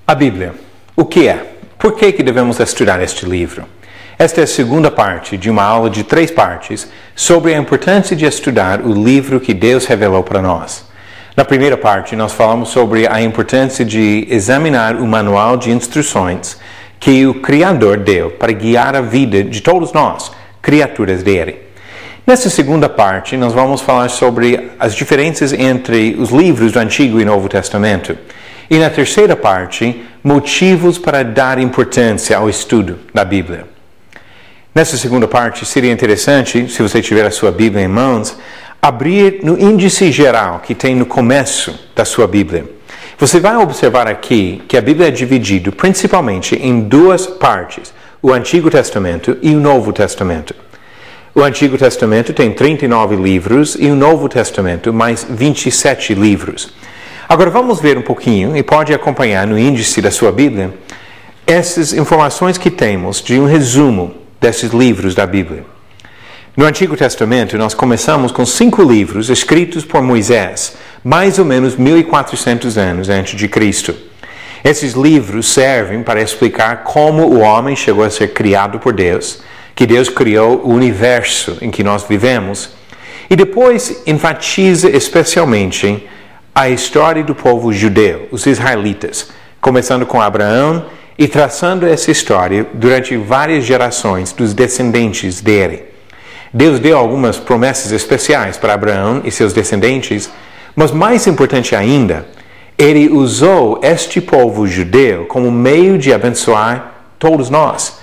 A Bíblia. O que é? Por que devemos estudar este livro? Esta é a segunda parte de uma aula de 3 partes sobre a importância de estudar o livro que Deus revelou para nós. Na primeira parte, nós falamos sobre a importância de examinar o manual de instruções que o Criador deu para guiar a vida de todos nós, criaturas dele. Nessa segunda parte, nós vamos falar sobre as diferenças entre os livros do Antigo e Novo Testamento. E na terceira parte, motivos para dar importância ao estudo da Bíblia. Nessa segunda parte, seria interessante, se você tiver a sua Bíblia em mãos, abrir no índice geral que tem no começo da sua Bíblia. Você vai observar aqui que a Bíblia é dividida principalmente em 2 partes, o Antigo Testamento e o Novo Testamento. O Antigo Testamento tem 39 livros e o Novo Testamento mais 27 livros. Agora vamos ver um pouquinho, e pode acompanhar no índice da sua Bíblia, essas informações que temos de um resumo desses livros da Bíblia. No Antigo Testamento, nós começamos com 5 livros escritos por Moisés, mais ou menos 1400 anos antes de Cristo. Esses livros servem para explicar como o homem chegou a ser criado por Deus, que Deus criou o universo em que nós vivemos, e depois enfatiza especialmente a história do povo judeu, os israelitas, começando com Abraão e traçando essa história durante várias gerações dos descendentes dele. Deus deu algumas promessas especiais para Abraão e seus descendentes, mas mais importante ainda, ele usou este povo judeu como meio de abençoar todos nós.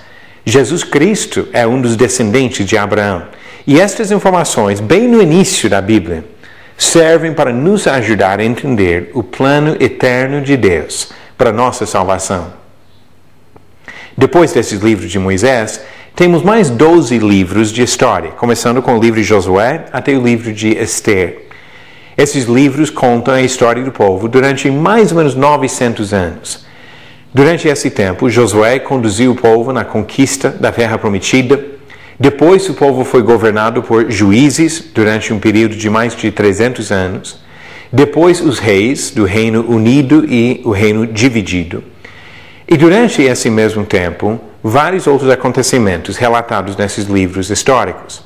Jesus Cristo é um dos descendentes de Abraão. E estas informações, bem no início da Bíblia, servem para nos ajudar a entender o plano eterno de Deus para nossa salvação. Depois desses livros de Moisés, temos mais 12 livros de história, começando com o livro de Josué até o livro de Esther. Esses livros contam a história do povo durante mais ou menos 900 anos. Durante esse tempo, Josué conduziu o povo na conquista da Terra Prometida. Depois, o povo foi governado por juízes durante um período de mais de 300 anos. Depois, os reis do Reino Unido e o Reino Dividido. E durante esse mesmo tempo, vários outros acontecimentos relatados nesses livros históricos.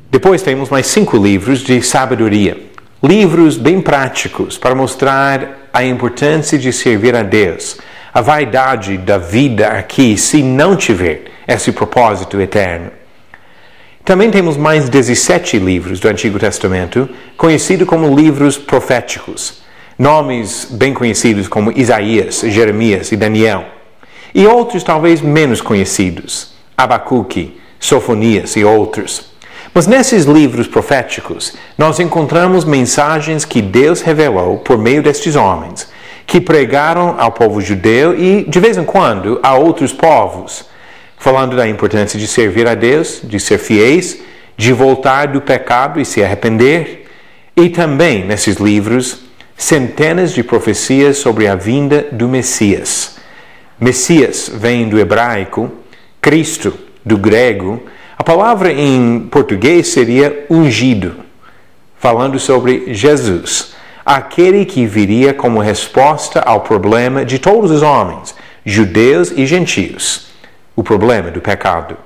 Depois temos mais 5 livros de sabedoria. Livros bem práticos para mostrar a importância de servir a Deus, a vaidade da vida aqui se não tiver esse propósito eterno. Também temos mais 17 livros do Antigo Testamento, conhecidos como livros proféticos, nomes bem conhecidos como Isaías, Jeremias e Daniel, e outros talvez menos conhecidos, Abacuque, Sofonias e outros. Mas nesses livros proféticos, nós encontramos mensagens que Deus revelou por meio destes homens, que pregaram ao povo judeu e, de vez em quando, a outros povos, falando da importância de servir a Deus, de ser fiéis, de voltar do pecado e se arrepender, e também, nesses livros, centenas de profecias sobre a vinda do Messias. Messias vem do hebraico, Cristo do grego. A palavra em português seria ungido, falando sobre Jesus, aquele que viria como resposta ao problema de todos os homens, judeus e gentios, o problema do pecado.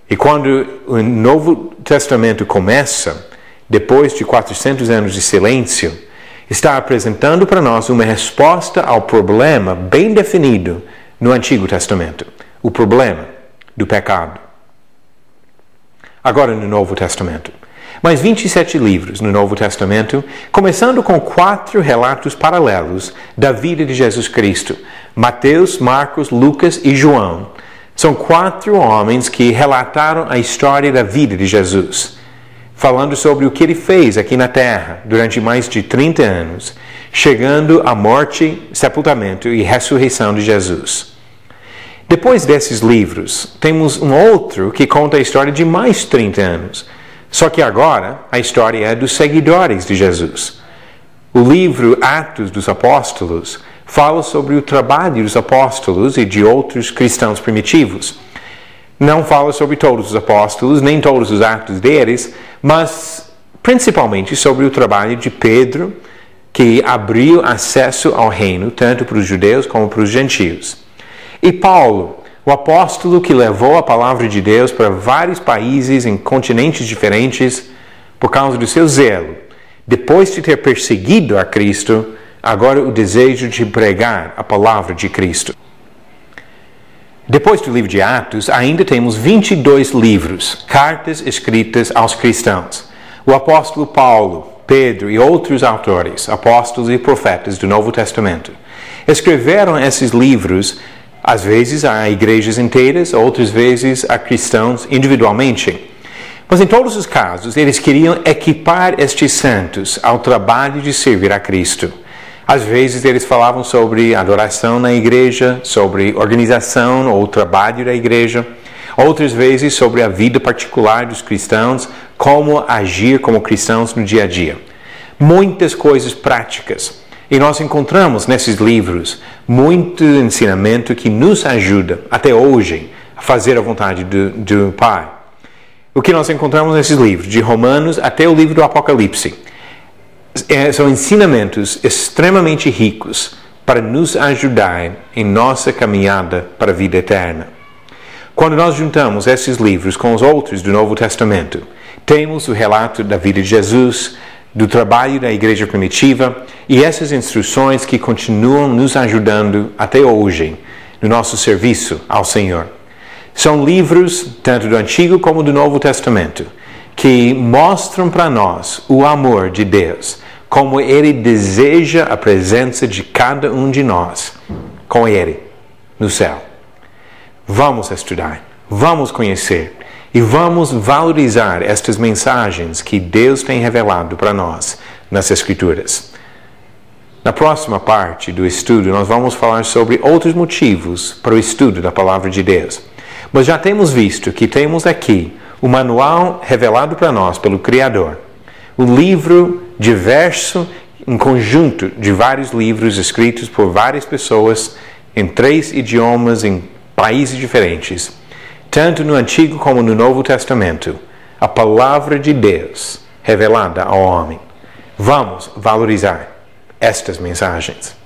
E quando o Novo Testamento começa, depois de 400 anos de silêncio, está apresentando para nós uma resposta ao problema bem definido no Antigo Testamento, o problema do pecado. Agora no Novo Testamento. Mais 27 livros no Novo Testamento, começando com 4 relatos paralelos da vida de Jesus Cristo. Mateus, Marcos, Lucas e João. São 4 homens que relataram a história da vida de Jesus, falando sobre o que ele fez aqui na Terra durante mais de 30 anos, chegando à morte, sepultamento e ressurreição de Jesus. Depois desses livros, temos um outro que conta a história de mais 30 anos, só que agora a história é dos seguidores de Jesus. O livro Atos dos Apóstolos fala sobre o trabalho dos apóstolos e de outros cristãos primitivos. Não fala sobre todos os apóstolos, nem todos os atos deles, mas principalmente sobre o trabalho de Pedro, que abriu acesso ao reino tanto para os judeus como para os gentios. E Paulo, o apóstolo que levou a palavra de Deus para vários países em continentes diferentes por causa do seu zelo, depois de ter perseguido a Cristo, agora o desejo de pregar a palavra de Cristo. Depois do livro de Atos, ainda temos 22 livros, cartas escritas aos cristãos. O apóstolo Paulo, Pedro e outros autores, apóstolos e profetas do Novo Testamento, escreveram esses livros, às vezes a igrejas inteiras, outras vezes a cristãos individualmente. Mas em todos os casos, eles queriam equipar estes santos ao trabalho de servir a Cristo. Às vezes eles falavam sobre adoração na igreja, sobre organização ou trabalho da igreja. Outras vezes sobre a vida particular dos cristãos, como agir como cristãos no dia a dia. Muitas coisas práticas. E nós encontramos nesses livros muito ensinamento que nos ajuda, até hoje, a fazer a vontade do Pai. O que nós encontramos nesses livros, de Romanos até o livro do Apocalipse, são ensinamentos extremamente ricos para nos ajudar em nossa caminhada para a vida eterna. Quando nós juntamos esses livros com os outros do Novo Testamento, temos o relato da vida de Jesus, do trabalho da igreja primitiva e essas instruções que continuam nos ajudando até hoje no nosso serviço ao Senhor. São livros, tanto do Antigo como do Novo Testamento, que mostram para nós o amor de Deus, como Ele deseja a presença de cada um de nós com Ele no céu. Vamos estudar, vamos conhecer e vamos valorizar estas mensagens que Deus tem revelado para nós nas Escrituras. Na próxima parte do estudo, nós vamos falar sobre outros motivos para o estudo da Palavra de Deus. Mas já temos visto que temos aqui o manual revelado para nós pelo Criador, o livro diverso, um conjunto de vários livros escritos por várias pessoas em 3 idiomas, em países diferentes, tanto no Antigo como no Novo Testamento, a Palavra de Deus revelada ao homem. Vamos valorizar estas mensagens.